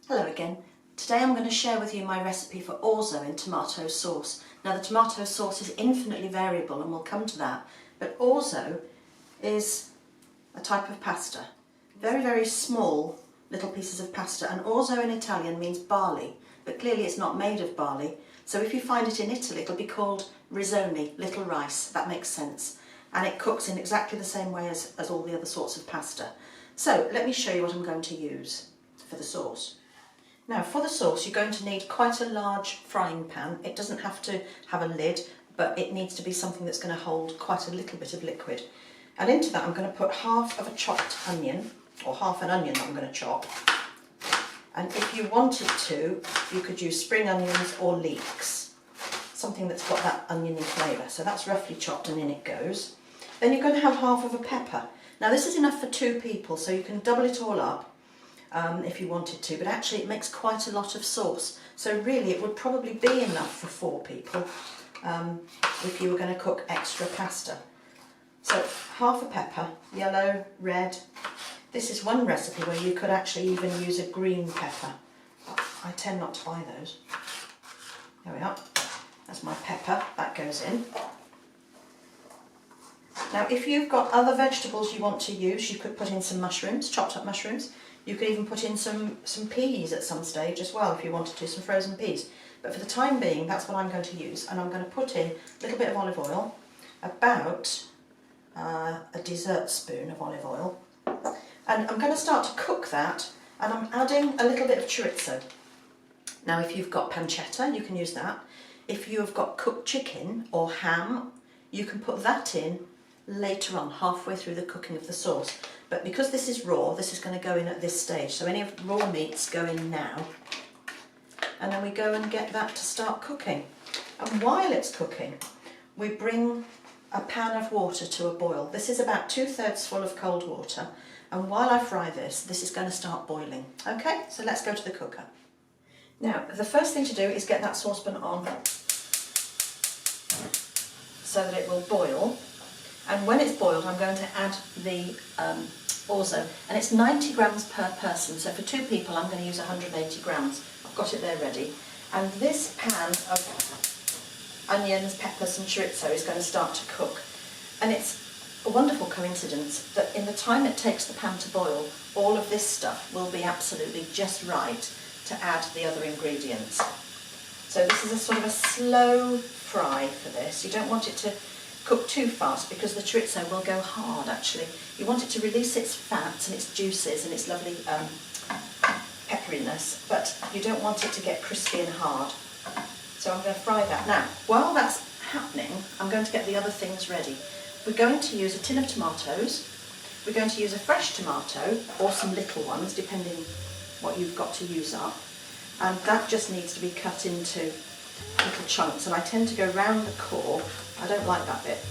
Hello again. Today I'm going to share with you my recipe for orzo in tomato sauce. Now the tomato sauce is infinitely variable and we'll come to that, but orzo is a type of pasta. Very, very small little pieces of pasta, and orzo in Italian means barley, but clearly it's not made of barley. So if you find it in Italy, it'll be called risoni, little rice. That makes sense. And it cooks in exactly the same way as all the other sorts of pasta. So let me show you what I'm going to use for the sauce. Now for the sauce you're going to need quite a large frying pan. It doesn't have to have a lid, but it needs to be something that's going to hold quite a little bit of liquid. And into that I'm going to put half of a chopped onion, or half an onion that I'm going to chop. And if you wanted to, you could use spring onions or leeks, something that's got that oniony flavour. So that's roughly chopped and in it goes. Then you're going to have half of a pepper. Now this is enough for 2 people, so you can double it all up if you wanted to, but actually it makes quite a lot of sauce. So really it would probably be enough for 4 people if you were going to cook extra pasta. So half a pepper, yellow, red. This is one recipe where you could actually even use a green pepper. I tend not to buy those. There we are. That's my pepper, that goes in. Now if you've got other vegetables you want to use, you could put in some mushrooms, chopped up mushrooms. You could even put in some peas at some stage as well if you wanted to, some frozen peas. But for the time being, that's what I'm going to use. And I'm going to put in a little bit of olive oil, about a dessert spoon of olive oil. And I'm going to start to cook that, and I'm adding a little bit of chorizo. Now if you've got pancetta, you can use that. If you've got cooked chicken or ham, you can put that in later on, halfway through the cooking of the sauce. But because this is raw, this is going to go in at this stage. So any of the raw meats go in now. And then we go and get that to start cooking. And while it's cooking, we bring a pan of water to a boil. This is about 2/3 full of cold water. And while I fry this, this is going to start boiling. Okay, so let's go to the cooker. Now, the first thing to do is get that saucepan on so that it will boil. And when it's boiled, I'm going to add the orzo, and it's 90 grams per person. So for 2 people, I'm going to use 180 grams. I've got it there ready. And this pan of onions, peppers and chorizo is going to start to cook. And it's a wonderful coincidence that in the time it takes the pan to boil, all of this stuff will be absolutely just right to add the other ingredients. So this is a sort of a slow fry for this. You don't want it to cook too fast because the chorizo will go hard actually. You want it to release its fats and its juices and its lovely pepperiness, but you don't want it to get crispy and hard. So I'm going to fry that. Now, while that's happening, I'm going to get the other things ready. We're going to use a tin of tomatoes. We're going to use a fresh tomato or some little ones, depending what you've got to use up. And that just needs to be cut into little chunks. And I tend to go round the core. I don't like that bit.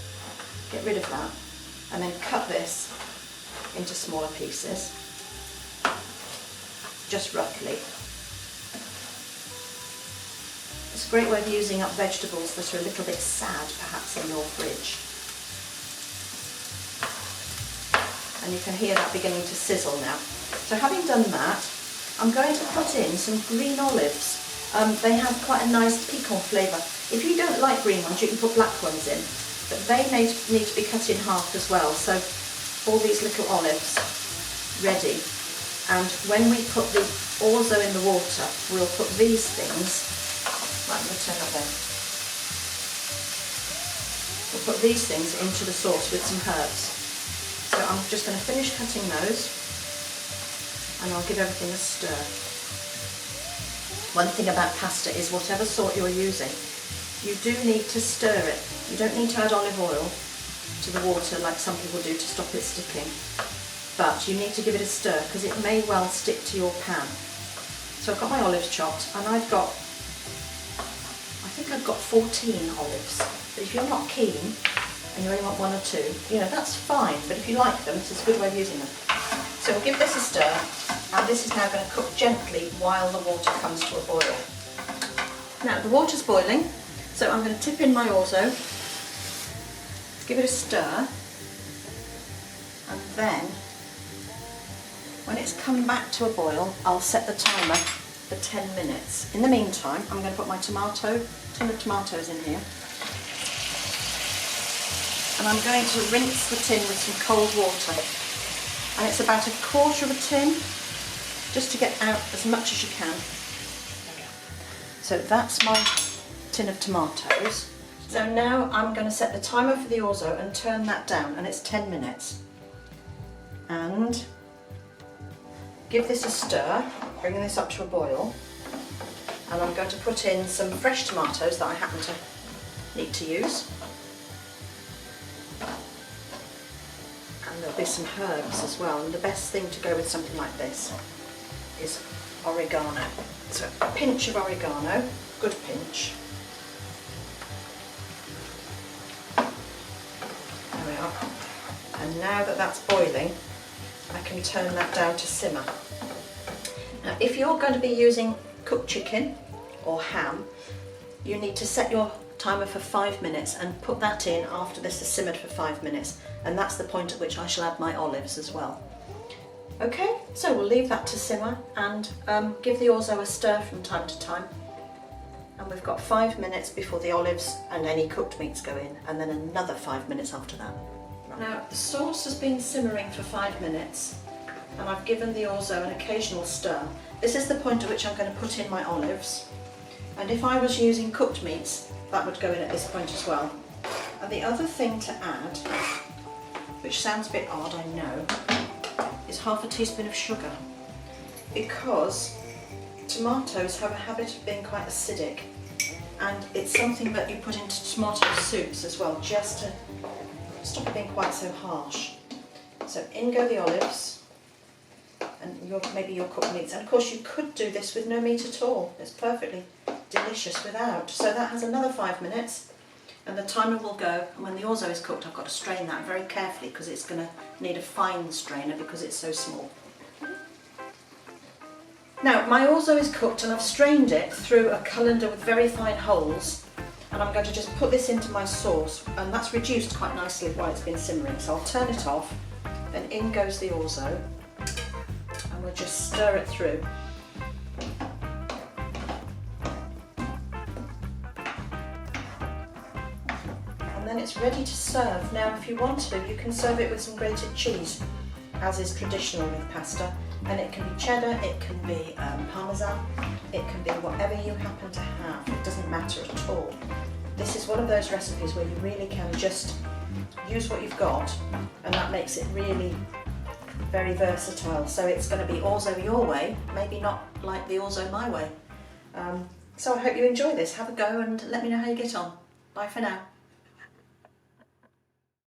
Get rid of that. And then cut this into smaller pieces, just roughly. It's a great way of using up vegetables that are a little bit sad, perhaps, in your fridge. And you can hear that beginning to sizzle now. So having done that, I'm going to put in some green olives. They have quite a nice piquant flavour. If you don't like green ones, you can put black ones in, but they need to be cut in half as well. So all these little olives ready. And when we put the orzo in the water, we'll put these things. Right, I'm going to turn that there. We'll put these things into the sauce with some herbs. So I'm just going to finish cutting those, and I'll give everything a stir. One thing about pasta is whatever sort you're using, you do need to stir it. You don't need to add olive oil to the water like some people do to stop it sticking, but you need to give it a stir because it may well stick to your pan. So I've got my olives chopped, and I think I've got 14 olives, but if you're not keen and you only want 1 or 2, that's fine, but if you like them, this is a good way of using them. So we'll give this a stir, and this is now going to cook gently while the water comes to a boil. Now the water's boiling, so I'm going to tip in my orzo, give it a stir, and then when it's come back to a boil, I'll set the timer for 10 minutes. In the meantime, I'm going to put my tin of tomatoes in here. And I'm going to rinse the tin with some cold water. And it's about 1/4 of a tin, just to get out as much as you can. So that's my tin of tomatoes. So now I'm going to set the timer for the orzo and turn that down, and it's 10 minutes. And give this a stir, bringing this up to a boil. And I'm going to put in some fresh tomatoes that I happen to need to use. And there'll be some herbs as well. And the best thing to go with something like this is oregano. So a pinch of oregano, good pinch. There we are. And now that that's boiling, I can turn that down to simmer. Now if you're going to be using cooked chicken or ham, you need to set your timer for 5 minutes and put that in after this has simmered for 5 minutes, and that's the point at which I shall add my olives as well. Okay, so we'll leave that to simmer and give the orzo a stir from time to time. And we've got 5 minutes before the olives and any cooked meats go in, and then another 5 minutes after that. Now the sauce has been simmering for 5 minutes, and I've given the orzo an occasional stir. This is the point at which I'm going to put in my olives, and if I was using cooked meats, that would go in at this point as well. And the other thing to add, which sounds a bit odd, I know, is 1/2 teaspoon of sugar, because tomatoes have a habit of being quite acidic, and it's something that you put into tomato soups as well, just to stop it being quite so harsh. So in go the olives, and maybe your cooked meats, and of course you could do this with no meat at all. It's perfectly delicious without. So that has another 5 minutes, and the timer will go, and when the orzo is cooked I've got to strain that very carefully because it's going to need a fine strainer because it's so small. Now my orzo is cooked and I've strained it through a colander with very fine holes, and I'm going to just put this into my sauce, and that's reduced quite nicely while it's been simmering. So I'll turn it off, then in goes the orzo, and we'll just stir it through. And then it's ready to serve. Now if you want to, you can serve it with some grated cheese, as is traditional with pasta, and it can be cheddar, it can be Parmesan, it can be whatever you happen to have. It doesn't matter at all. This is one of those recipes where you really can just use what you've got, and that makes it really very versatile. So it's going to be orzo your way, maybe not like the orzo my way. So I hope you enjoy this. Have a go and let me know how you get on. Bye for now.